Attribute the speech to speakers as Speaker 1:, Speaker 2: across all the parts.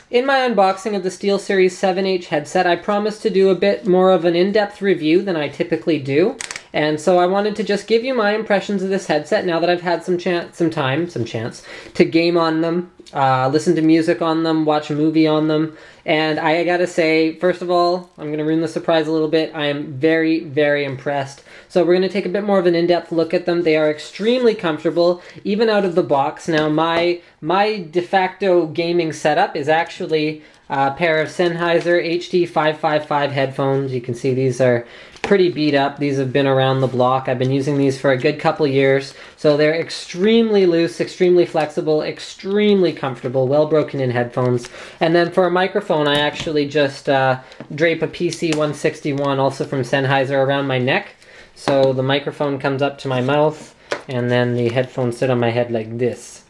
Speaker 1: in my unboxing of the SteelSeries 7H headset, I promised to do a bit more of an in-depth review than I typically do. And so I wanted to just give you my impressions of this headset now that I've had some chance to game on them, listen to music on them, watch a movie on them. And I gotta say, first of all, I'm gonna ruin the surprise a little bit. I am very, very impressed. So we're gonna take a bit more of an in-depth look at them. They are extremely comfortable, even out of the box. Now, my de facto gaming setup is actually a pair of Sennheiser HD555 headphones. You can see these are pretty beat up. These have been around the block. I've been using these for a good couple years. So they're extremely loose, extremely flexible, extremely comfortable, well broken in headphones. And then for a microphone, I actually just drape a PC161, also from Sennheiser, around my neck. So the microphone comes up to my mouth, and then the headphones sit on my head like this.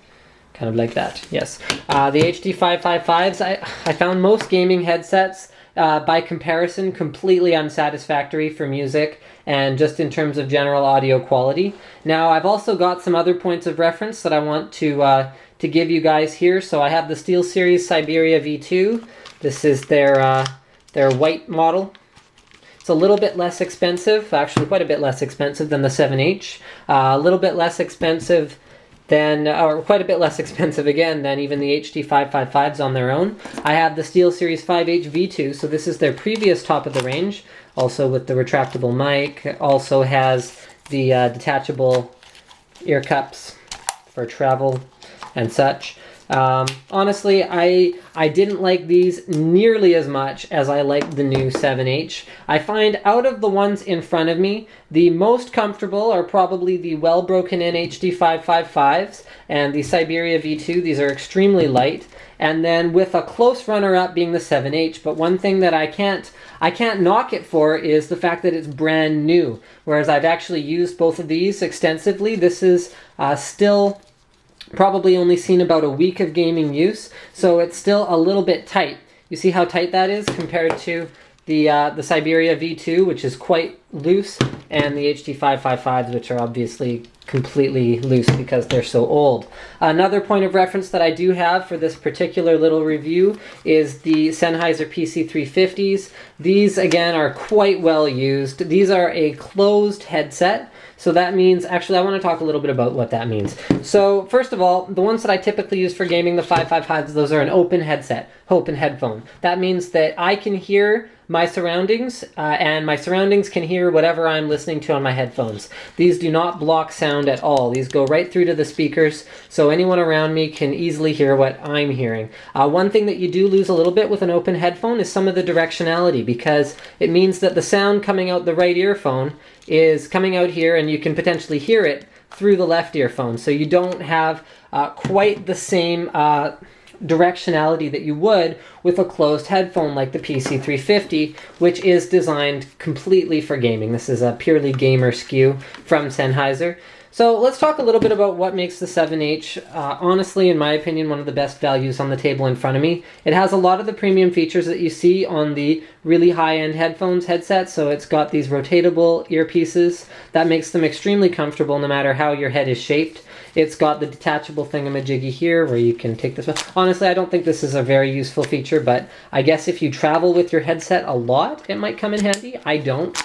Speaker 1: Kind of like that, yes. The HD555s, I found most gaming headsets, by comparison, completely unsatisfactory for music and just in terms of general audio quality. Now, I've also got some other points of reference that I want to give you guys here. So I have the SteelSeries Siberia V2. This is their white model. It's a little bit less expensive, actually quite a bit less expensive than the 7H. A little bit less expensive than, or quite a bit less expensive again than even the HD555s on their own. I have the SteelSeries 5H V2, so this is their previous top of the range, also with the retractable mic. Also has the detachable ear cups for travel and such. Honestly, I didn't like these nearly as much as I liked the new 7H. I find out of the ones in front of me, the most comfortable are probably the well broken in HD555s and the Siberia V2. These are extremely light. And then with a close runner-up being the 7H. But one thing that I can't knock it for is the fact that it's brand new. Whereas I've actually used both of these extensively. This is still probably only seen about a week of gaming use, so it's still a little bit tight. You see how tight that is compared to the Siberia V2, which is quite loose, and the HD555s, which are obviously completely loose because they're so old. Another point of reference that I do have for this particular little review is the Sennheiser PC350s. These, again, are quite well used. These are a closed headset. So that means, actually I want to talk a little bit about what that means. So first of all, the ones that I typically use for gaming, the 555s, those are an open headset, open headphone. That means that I can hear my surroundings, and my surroundings can hear whatever I'm listening to on my headphones. These do not block sound at all. These go right through to the speakers, so anyone around me can easily hear what I'm hearing. One thing that you do lose a little bit with an open headphone is some of the directionality, because it means that the sound coming out the right earphone is coming out here, and you can potentially hear it through the left earphone. So you don't have quite the same directionality that you would with a closed headphone like the PC350, which is designed completely for gaming. This is a purely gamer SKU from Sennheiser. So let's talk a little bit about what makes the 7H, honestly, in my opinion, one of the best values on the table in front of me. It has a lot of the premium features that you see on the really high-end headsets. So it's got these rotatable earpieces. That makes them extremely comfortable no matter how your head is shaped. It's got the detachable thingamajiggy here where you can take this. Honestly, I don't think this is a very useful feature, but I guess if you travel with your headset a lot, it might come in handy. I don't.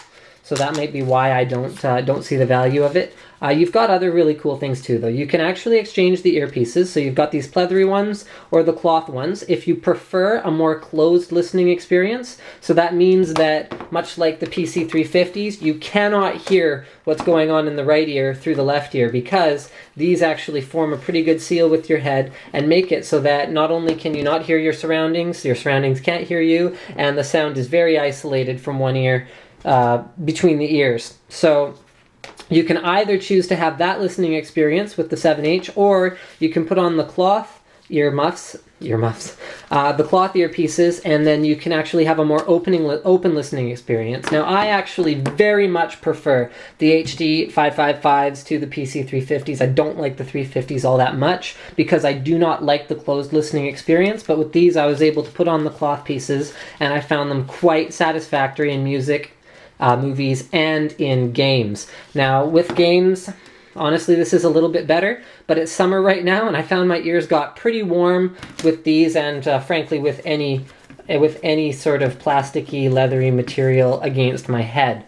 Speaker 1: So that might be why I don't see the value of it. You've got other really cool things too, though. You can actually exchange the earpieces, so you've got these pleathery ones or the cloth ones if you prefer a more closed listening experience. So that means that, much like the PC350s, you cannot hear what's going on in the right ear through the left ear, because these actually form a pretty good seal with your head and make it so that not only can you not hear your surroundings can't hear you, and the sound is very isolated from one ear between the ears. So you can either choose to have that listening experience with the 7H, or you can put on the cloth the cloth earpieces, and then you can actually have a more open listening experience. Now, I actually very much prefer the HD555s to the PC350s. I don't like the 350s all that much because I do not like the closed listening experience, but with these I was able to put on the cloth pieces, and I found them quite satisfactory in music, movies, and in games. Now, with games, Honestly, this is a little bit better, but it's summer right now, and I found my ears got pretty warm with these, and frankly, with any sort of plasticky, leathery material against my head.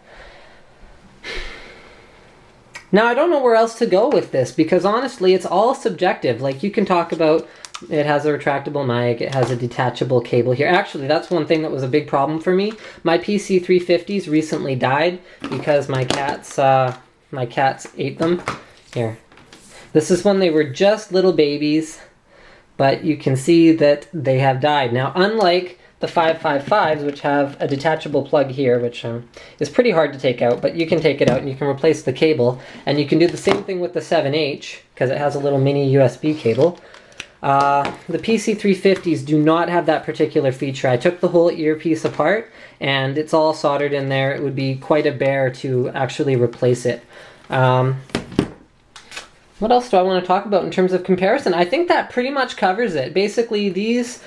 Speaker 1: Now, I don't know where else to go with this, because honestly, it's all subjective. Like, you can talk about, it has a retractable mic, it has a detachable cable here. Actually, that's one thing that was a big problem for me. My PC350s recently died because my cats ate them. Here. This is when they were just little babies, but you can see that they have died. Now, unlike the 555s, which have a detachable plug here, which is pretty hard to take out, but you can take it out and you can replace the cable. And you can do the same thing with the 7H, because it has a little mini USB cable. The PC350s do not have that particular feature. I took the whole earpiece apart, and it's all soldered in there. It would be quite a bear to actually replace it. What else do I want to talk about in terms of comparison? I think that pretty much covers it. Basically, these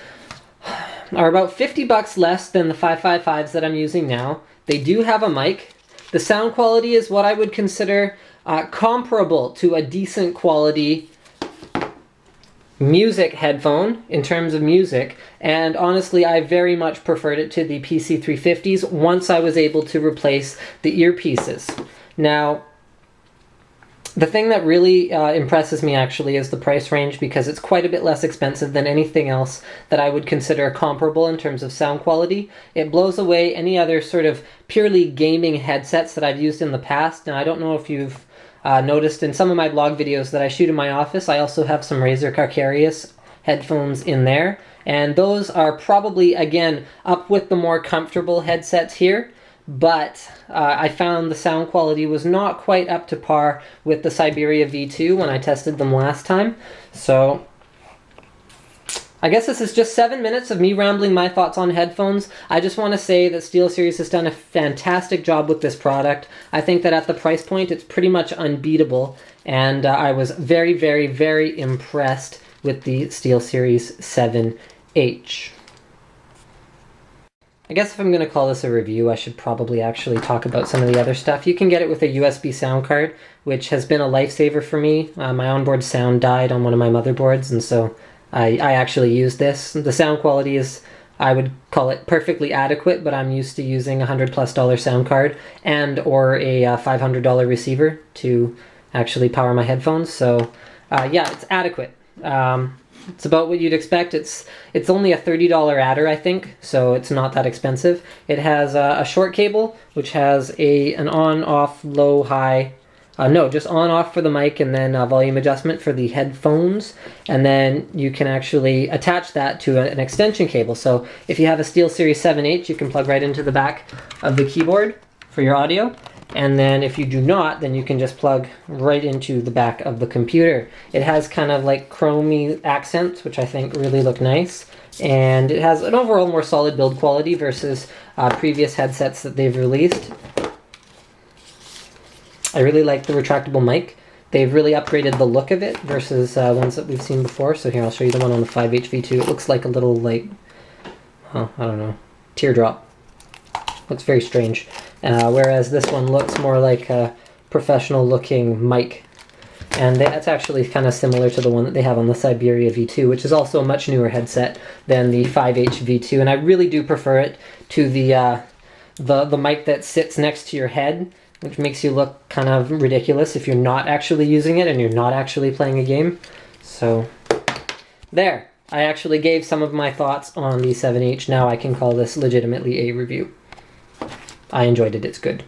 Speaker 1: are about 50 bucks less than the 555s that I'm using now. They do have a mic. The sound quality is what I would consider comparable to a decent quality music headphone in terms of music, and honestly I very much preferred it to the PC350s once I was able to replace the earpieces. Now, the thing that really impresses me actually is the price range, because it's quite a bit less expensive than anything else that I would consider comparable in terms of sound quality. It blows away any other sort of purely gaming headsets that I've used in the past. Now, I don't know if you've noticed in some of my blog videos that I shoot in my office, I also have some Razer Carcharias headphones in there, and those are probably, again, up with the more comfortable headsets here. But I found the sound quality was not quite up to par with the Siberia V2 when I tested them last time. So I guess this is just 7 minutes of me rambling my thoughts on headphones. I just want to say that SteelSeries has done a fantastic job with this product. I think that at the price point, it's pretty much unbeatable. And I was very, very, very impressed with the SteelSeries 7H. I guess if I'm going to call this a review, I should probably actually talk about some of the other stuff. You can get it with a USB sound card, which has been a lifesaver for me. My onboard sound died on one of my motherboards, and so I actually use this. The sound quality is, I would call it perfectly adequate, but I'm used to using a $100+ sound card and or a $500 receiver to actually power my headphones. So yeah, it's adequate. It's about what you'd expect. It's only a $30 adder, I think, so it's not that expensive. It has a short cable, which has an on-off, low-high, just on-off for the mic, and then volume adjustment for the headphones. And then you can actually attach that to an extension cable. So if you have a SteelSeries 7H, you can plug right into the back of the keyboard for your audio. And then if you do not, then you can just plug right into the back of the computer. It has kind of like chromey accents, which I think really look nice. And it has an overall more solid build quality versus previous headsets that they've released. I really like the retractable mic. They've really upgraded the look of it versus ones that we've seen before. So here, I'll show you the one on the 5H V2. It looks like a little, like, I don't know, teardrop. Looks very strange. Whereas this one looks more like a professional looking mic. And that's actually kind of similar to the one that they have on the Siberia V2, which is also a much newer headset than the 5H V2. And I really do prefer it to the mic that sits next to your head, which makes you look kind of ridiculous if you're not actually using it and you're not actually playing a game. So there, I actually gave some of my thoughts on the 7H. Now I can call this legitimately a review. I enjoyed it, it's good.